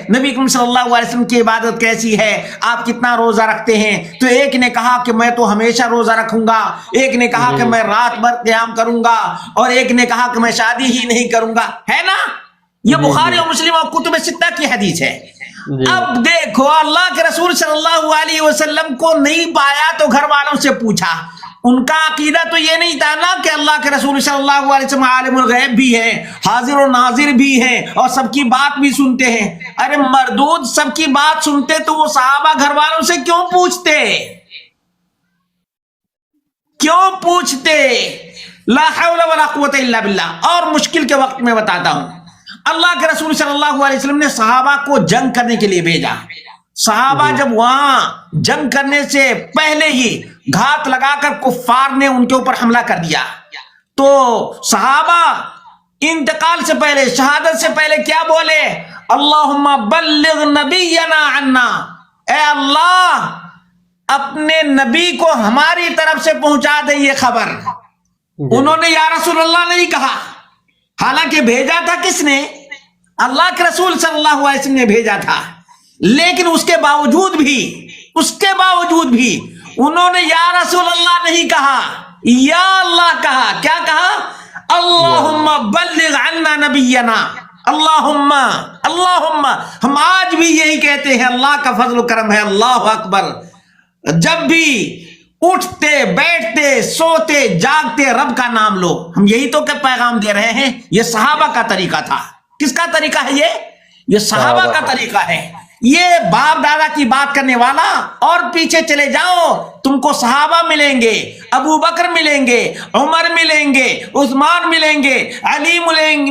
نبی کریم صلی اللہ علیہ وسلم کی عبادت کیسی ہے، آپ کتنا روزہ رکھتے ہیں؟ تو ایک نے کہا کہ میں تو ہمیشہ روزہ رکھوں گا، ایک نے کہا کہ میں رات بھر قیام کروں گا، اور ایک نے کہا کہ میں شادی ہی نہیں کروں گا، ہے نا؟ یہ بخاری اور مسلم اور کتب ستہ کی حدیث ہے۔ اب دیکھو اللہ کے رسول صلی اللہ علیہ وسلم کو نہیں پایا تو گھر والوں سے پوچھا، ان کا عقیدہ تو یہ نہیں تھا نا کہ اللہ کے رسول صلی اللہ علیہ وسلم عالم الغیب بھی ہے، حاضر و ناظر بھی ہے، اور سب کی بات بھی سنتے ہیں۔ ارے مردود، سب کی بات سنتے تو وہ صحابہ گھر والوں سے کیوں پوچھتے؟ کیوں پوچھتے؟ لا حول ولا قوت الا باللہ۔ اور مشکل کے وقت میں بتاتا ہوں، اللہ کے رسول صلی اللہ علیہ وسلم نے صحابہ کو جنگ کرنے کے لیے بھیجا۔ صحابہ جب وہاں جنگ کرنے سے پہلے ہی گھات لگا کر کفار نے ان کے اوپر حملہ کر دیا، تو صحابہ انتقال سے پہلے، شہادت سے پہلے کیا بولے؟ اللہم بلغ نبینا عنا، اے اللہ اپنے نبی کو ہماری طرف سے پہنچا دے یہ خبر۔ انہوں نے یا رسول اللہ نہیں کہا، حالانکہ بھیجا تھا کس نے؟ اللہ کے رسول صلی اللہ علیہ وسلم نے بھیجا تھا، لیکن اس کے باوجود بھی انہوں نے یا رسول اللہ نہیں کہا، یا اللہ کہا۔ کیا کہا؟ اللہم بلغ عنا نبینا، اللہم ہم آج بھی یہی کہتے ہیں، اللہ کا فضل و کرم ہے، اللہ اکبر۔ جب بھی اٹھتے بیٹھتے سوتے جاگتے رب کا نام لو، ہم یہی تو کہ پیغام دے رہے ہیں۔ یہ صحابہ کا طریقہ تھا۔ کس کا طریقہ ہے یہ صحابہ کا طریقہ ہے۔ یہ باپ دادا کی بات کرنے والا، اور پیچھے چلے جاؤ تم کو صحابہ ملیں گے، ابو بکر ملیں گے، عمر ملیں گے، عثمان ملیں گے، علی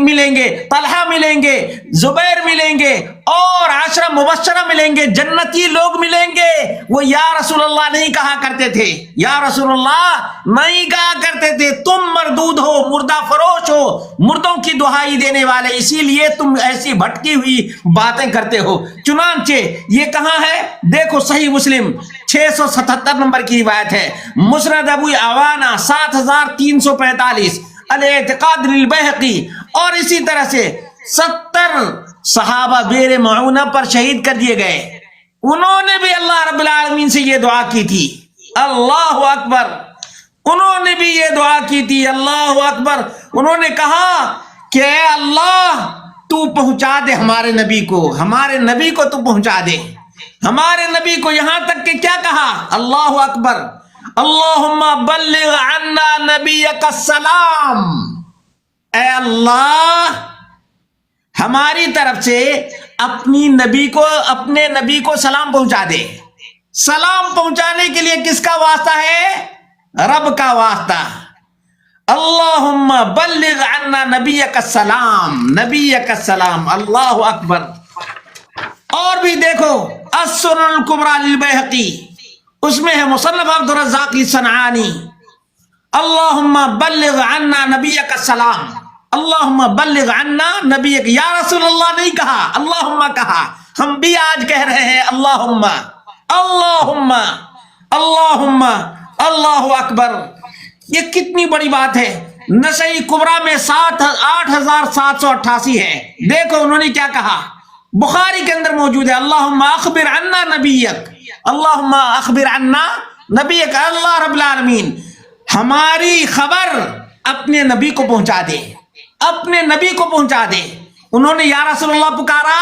ملیں گے، طلحہ ملیں گے، زبیر ملیں گے، اور عشرہ مبشرہ ملیں گے، جنتی لوگ ملیں گے۔ وہ یا رسول اللہ نہیں کہا کرتے تھے، یا رسول اللہ نہیں کہا کرتے تھے۔ تم مردود ہو، مردہ فروش ہو، مردوں کی دہائی دینے والے، اسی لیے تم ایسی بھٹکی ہوئی باتیں کرتے ہو۔ چنانچہ یہ کہاں ہے؟ دیکھو صحیح مسلم 677 نمبر کی روایت ہے، مسند ابو عوانہ 7345، الاعتقاد للبیہقی، اور اسی طرح سے 70 صحابہ بیر معونہ پر شہید کر دیے گئے۔ انہوں نے بھی اللہ رب العالمین سے یہ دعا کی تھی، اللہ اکبر، انہوں نے بھی یہ دعا کی تھی، اللہ اکبر۔ انہوں نے کہا کہ اے اللہ تو پہنچا دے ہمارے نبی کو تو پہنچا دے ہمارے نبی کو، یہاں تک کہ کیا کہا؟ اللہ اکبر، اللہم بلغ عنا نبیک السلام، اے اللہ ہماری طرف سے اپنے نبی کو سلام پہنچا دے۔ سلام پہنچانے کے لیے کس کا واسطہ ہے؟ رب کا واسطہ۔ اللہم بلغ عنا نبیک السلام، اللہ اکبر۔ اور بھی دیکھو السنن الکبریٰ للبیہقی، اس میں ہے مصنف عبد الرزاق الصنعانی، اللہم بلغ عنا نبیک السلام، اللہم بلغ عنا نبیک۔ یا رسول اللہ نہیں کہا، اللہم کہا۔ ہم بھی آج کہہ رہے ہیں اللہم اللہم اللہم، اللہ اکبر۔ یہ کتنی بڑی بات ہے۔ نسائی کبریٰ میں 8788 ہے۔ دیکھو انہوں نے کیا کہا، بخاری کے اندر موجود ہے، اللہم اخبر عنا نبیک، اللہم اخبر عنا نبیک، اللہ رب العالمین ہماری خبر اپنے نبی کو پہنچا دے، اپنے نبی کو پہنچا دے۔ انہوں نے یا رسول اللہ پکارا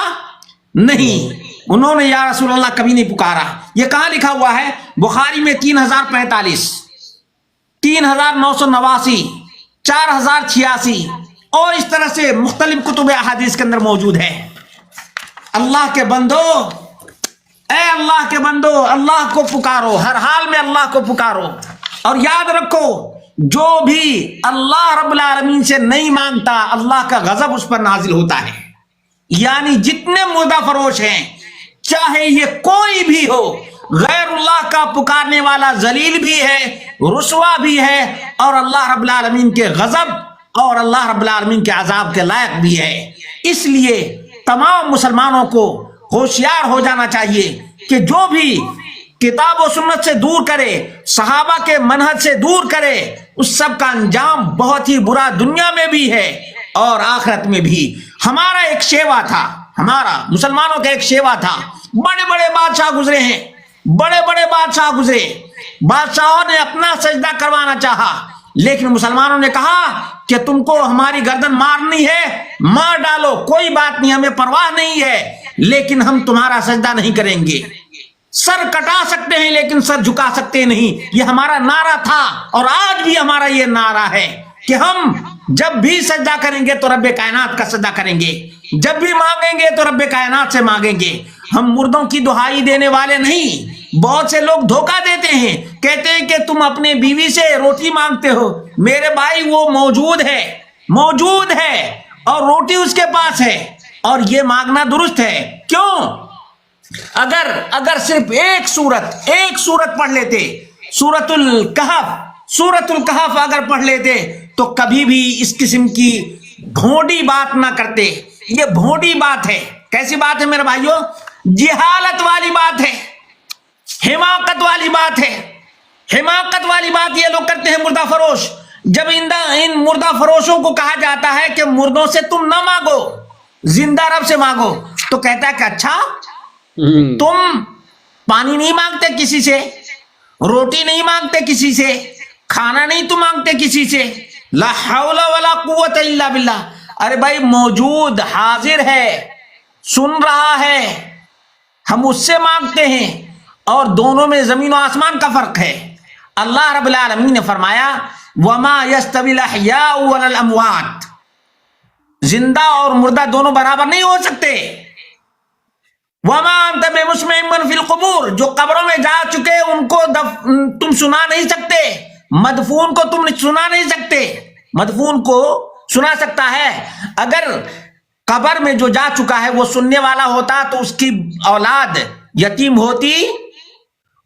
نہیں، انہوں نے یا رسول اللہ کبھی نہیں پکارا۔ یہ کہاں لکھا ہوا ہے؟ بخاری میں 3045، 3989، 4086، اور اس طرح سے مختلف کتب احادیث کے اندر موجود ہے۔ اللہ کے بندو، اے اللہ کے بندو، اللہ کو پکارو، ہر حال میں اللہ کو پکارو، اور یاد رکھو جو بھی اللہ رب العالمین سے نہیں مانگتا اللہ کا غضب اس پر نازل ہوتا ہے۔ یعنی جتنے مردہ فروش ہیں، چاہے یہ کوئی بھی ہو، غیر اللہ کا پکارنے والا ذلیل بھی ہے، رسوا بھی ہے، اور اللہ رب العالمین کے غضب اور اللہ رب العالمین کے عذاب کے لائق بھی ہے۔ اس لیے تمام مسلمانوں کو ہوشیار ہو جانا چاہیے کہ جو بھی کتاب و سنت سے دور کرے، صحابہ کے منہج سے دور کرے، اس سب کا انجام بہت ہی برا دنیا میں بھی ہے اور آخرت میں بھی۔ ہمارا ایک شیوا تھا، ہمارا مسلمانوں کا ایک شیوا تھا، بڑے بڑے بادشاہ گزرے ہیں، بڑے بڑے بادشاہ گزرے، بادشاہوں نے اپنا سجدہ کروانا چاہا، لیکن مسلمانوں نے کہا کہ تم کو ہماری گردن مارنی ہے، مار ڈالو، کوئی بات نہیں، ہمیں پرواہ نہیں ہے، لیکن ہم تمہارا سجدہ نہیں کریں گے۔ سر کٹا سکتے ہیں لیکن سر جھکا سکتے نہیں. یہ ہمارا نعرہ تھا اور آج بھی ہمارا یہ نعرہ ہے کہ ہم جب بھی سجدہ کریں گے تو رب کائنات کا سجدہ کریں گے, جب بھی مانگیں گے تو رب کائنات سے مانگیں گے. ہم مردوں کی دہائی دینے والے نہیں. بہت سے لوگ دھوکہ دیتے ہیں, کہتے ہیں کہ تم اپنے بیوی سے روٹی مانگتے ہو. میرے بھائی وہ موجود ہے اور روٹی اس کے پاس ہے, اور یہ مانگنا درست ہے. کیوں؟ اگر صرف ایک سورت پڑھ لیتے, سورۃ الکہف اگر پڑھ لیتے تو کبھی بھی اس قسم کی بھونڈی بات نہ کرتے. یہ بھونڈی بات ہے. کیسی بات ہے میرے بھائیوں؟ جہالت والی بات ہے, حماقت والی بات ہے. حماقت والی بات یہ لوگ کرتے ہیں مردہ فروش. جب ان مردہ فروشوں کو کہا جاتا ہے کہ مردوں سے تم نہ مانگو, زندہ رب سے مانگو, تو کہتا ہے کہ اچھا تم پانی نہیں مانگتے کسی سے, روٹی نہیں مانگتے کسی سے, کھانا نہیں تو مانگتے کسی سے. لا حول ولا قوت الا باللہ. ارے بھائی موجود حاضر ہے, سن رہا ہے, ہم اس سے مانگتے ہیں, اور دونوں میں زمین و آسمان کا فرق ہے. اللہ رب العالمین نے فرمایا وما یستوی الاحیاء ولا الاموات, زندہ اور مردہ دونوں برابر نہیں ہو سکتے. وما انت بمسمع من فی القبور, جو قبروں میں جا چکے ان کو تم سنا نہیں سکتے, مدفون کو تم سنا نہیں سکتے. مدفون کو سنا سکتا ہے. اگر قبر میں جو جا چکا ہے وہ سننے والا ہوتا تو اس کی اولاد یتیم ہوتی,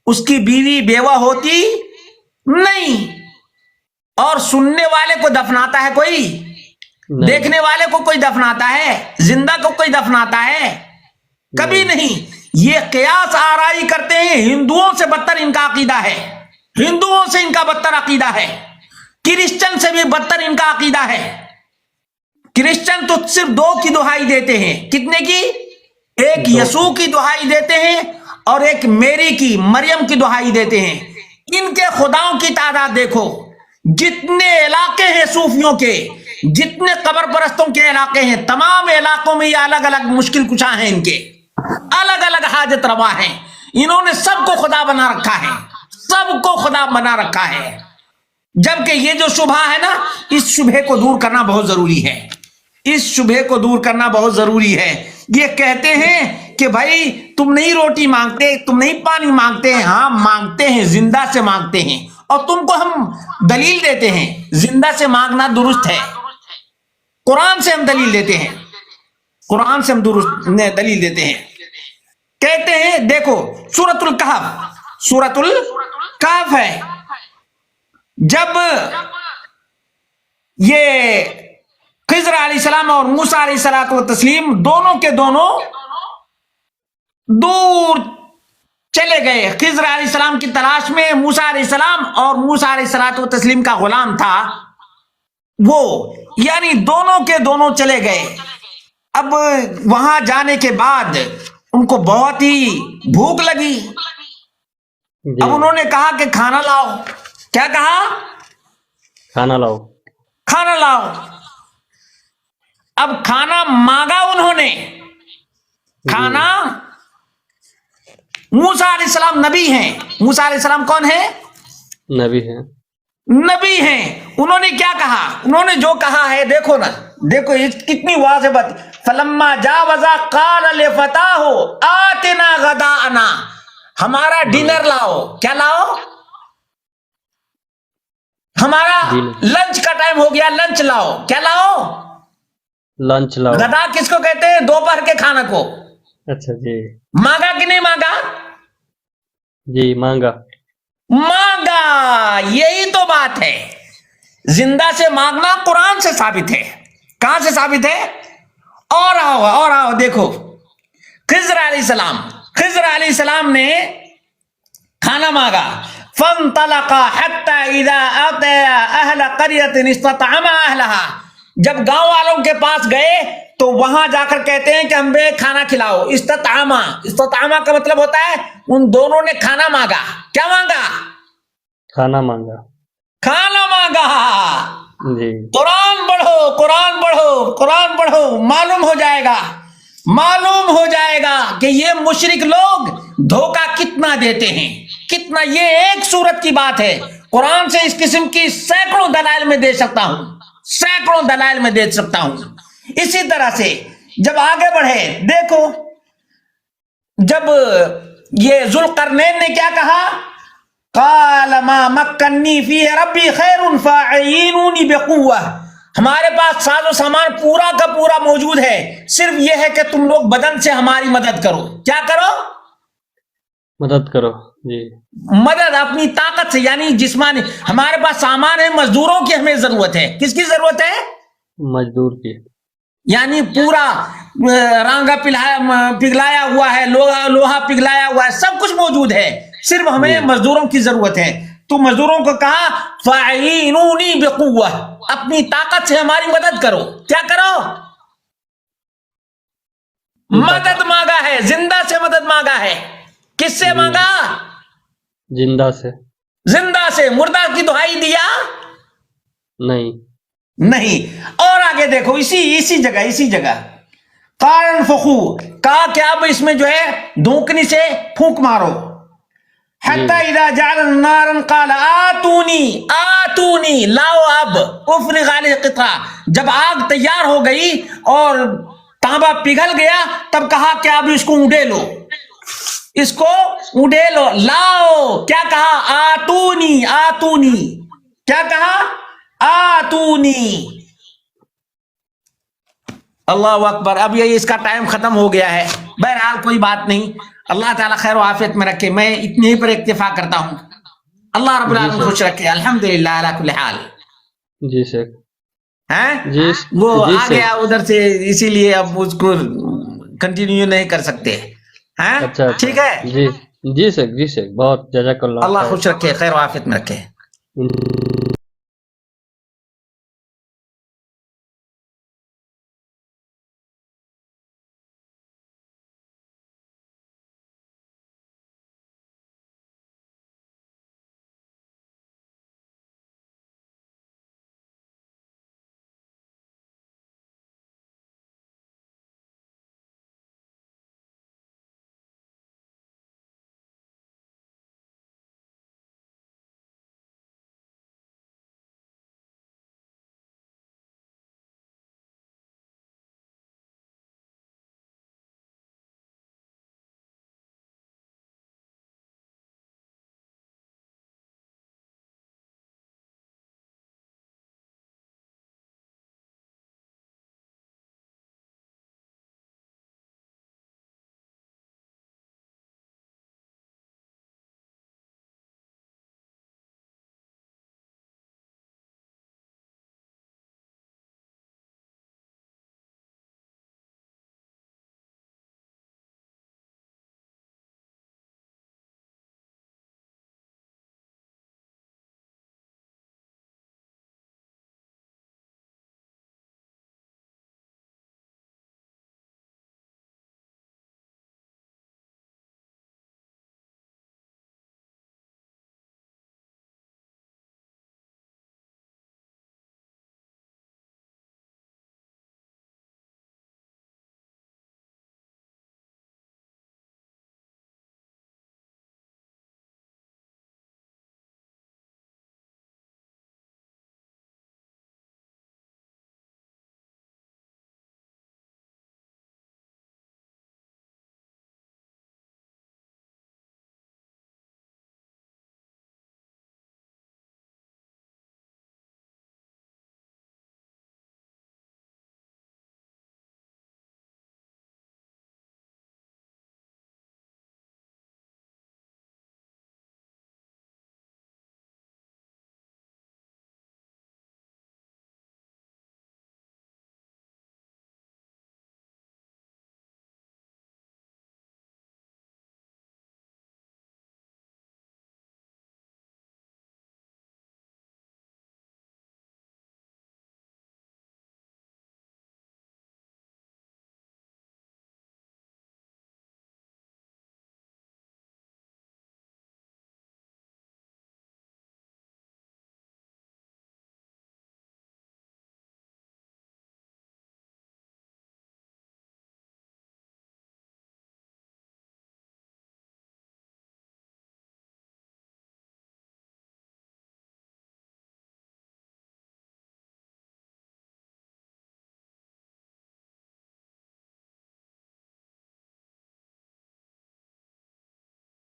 اس کی بیوی بیوہ ہوتی نہیں. اور سننے والے کو دفناتا ہے کوئی, دیکھنے والے کو کوئی دفناتا ہے, زندہ کو کوئی دفناتا ہے؟ کبھی نہیں. یہ قیاس آرائی کرتے ہیں. ہندوؤں سے بدتر ان کا عقیدہ ہے, ہندوؤں سے ان کا بدتر عقیدہ ہے, کرسچن سے بھی بدتر ان کا عقیدہ ہے. کرسچن تو صرف دو کی دہائی دیتے ہیں. کتنے کی؟ ایک یسوع کی دہائی دیتے ہیں اور ایک میری کی, مریم کی دہائی دیتے ہیں. ان کے خداؤں کی تعداد دیکھو, جتنے علاقے ہیں صوفیوں کے, جتنے قبر پرستوں کے علاقے ہیں, تمام علاقوں میں یہ الگ الگ مشکل کشاں ہیں, ان کے الگ الگ حاجت روا ہیں. انہوں نے سب کو خدا بنا رکھا ہے, سب کو خدا بنا رکھا ہے. جبکہ یہ جو شبہ ہے نا, اس شبہ کو دور کرنا بہت ضروری ہے, اس شبہ کو دور کرنا بہت ضروری ہے. یہ کہتے ہیں کہ بھائی تم نہیں روٹی مانگتے, تم نہیں پانی مانگتے. ہاں مانگتے ہیں, زندہ سے مانگتے ہیں, اور تم کو ہم دلیل دیتے ہیں زندہ سے مانگنا درست ہے. قرآن سے ہم دلیل دیتے ہیں, قرآن سے ہم دلیل دیتے ہیں. کہتے ہیں دیکھو سورۃ الکہف ہے. جب یہ خضر علیہ السلام اور موسیٰ علیہ السلام دونوں کے دونوں دور چلے گئے خضر علیہ السلام کی تلاش میں. موسیٰ علیہ السلام اور موسیٰ علیہ السلام کا غلام تھا وہ, یعنی دونوں کے دونوں چلے گئے. اب وہاں جانے کے بعد ان کو بہت ہی بھوک لگی. اب انہوں نے کہا کہ کھانا لاؤ. کیا کہا؟ کھانا لاؤ. کھانا لاؤ. اب کھانا مانگا انہوں نے. کھانا, موسیٰ علیہ السلام نبی ہیں. موسیٰ علیہ السلام کون ہے؟ نبی ہیں. نبی ہیں. انہوں نے کیا کہا؟ انہوں نے جو کہا ہے دیکھو نا, دیکھو کتنی واضح بات. فلما جاوزا قال لفتاه آتنا غداءنا, ہمارا ڈنر لاؤ. کیا لاؤ؟ ہمارا لنچ کا ٹائم ہو گیا, لنچ لاؤ. کیا لاؤ؟ لنچ لاؤ. غدا کس کو کہتے ہیں؟ دوپہر کے کھانا کو. اچھا جی. مانگا کہ نہیں مانگا؟ جی مانگا. مانگا. یہی تو بات ہے. زندہ سے مانگنا قرآن سے ثابت ہے. کہاں سے ثابت ہے؟ اور آؤ دیکھو خضر علیہ السلام نے کھانا مانگا. فانطلقا حتى اذا اتيا اهل قرية استطعما اهلها, جب گاؤں والوں کے پاس گئے تو وہاں جا کر کہتے ہیں کہ ہمیں کھانا کھلاؤ. استطعما کا مطلب ہوتا ہے ان دونوں نے کھانا مانگا. کیا مانگا؟ کھانا مانگا. کھانا مانگا. جی. قرآن پڑھو, قرآن پڑھو, قرآن پڑھو, معلوم ہو جائے گا. معلوم ہو جائے گا کہ یہ مشرک لوگ دھوکہ کتنا دیتے ہیں، کتنا. یہ ایک صورت کی بات ہے، قرآن سے اس قسم کی سینکڑوں دلائل میں دے سکتا ہوں، سینکڑوں دلائل میں دے سکتا ہوں. اسی طرح سے جب آگے بڑھے دیکھو، جب یہ ذوالقرنین نے کیا کہا، قال ما مکنی فیہ ربی خیر فاعینونی بقوہ، ہمارے پاس ساز و سامان پورا کا پورا موجود ہے، صرف یہ ہے کہ تم لوگ بدن سے ہماری مدد کرو. کیا کرو؟ مدد کرو. جی مدد اپنی طاقت سے، یعنی جسمانی. ہمارے پاس سامان ہے، مزدوروں کی ہمیں ضرورت ہے. کس کی ضرورت ہے؟ مزدور کی. یعنی پورا رانگا پگھلایا ہوا ہے، لوہا پگھلایا ہوا ہے، سب کچھ موجود ہے، صرف ہمیں مزدوروں کی ضرورت ہے. تو مزدوروں کو کہا فاعینونی بقوہ، اپنی طاقت سے ہماری مدد کرو. کیا کرو؟ مدد مانگا ہے، زندہ سے مدد مانگا ہے. کس سے مانگا؟ زندہ سے. زندہ سے. مردہ کی دہائی دیا نہیں. اور آگے دیکھو، اسی جگہ قال انفخوا، کہا کہ اب اس میں جو ہے دھونکنی سے پھونک مارو. حتی اذا جعل النار قال آتونی لاؤ اب افرغ علیہ قطرہ. جب آگ تیار ہو گئی اور تانبا پگھل گیا، تب کہا کہ اب اس کو اونڈے لو، اس کو اونڈے لو، لاؤ. کیا کہا؟ آتونی. کیا کہا؟ آتونی. اللہ اکبر. اب یہ اس کا ٹائم ختم ہو گیا ہے. بہرحال کوئی بات نہیں، اللہ تعالیٰ خیر و عافیت میں رکھے. میں اتنے ہی پر اکتفا کرتا ہوں. اللہ رب العالمین خوش رکھے. الحمدللہ علی کل حال. جی سر. ہیں وہ آ گیا ادھر سے، اسی لیے اب اس کو کنٹینیو نہیں کر سکتے. ہیں ٹھیک ہے. جی سر. بہت جزاک اللہ. اللہ خوش رکھے، خیر و عافیت میں رکھے.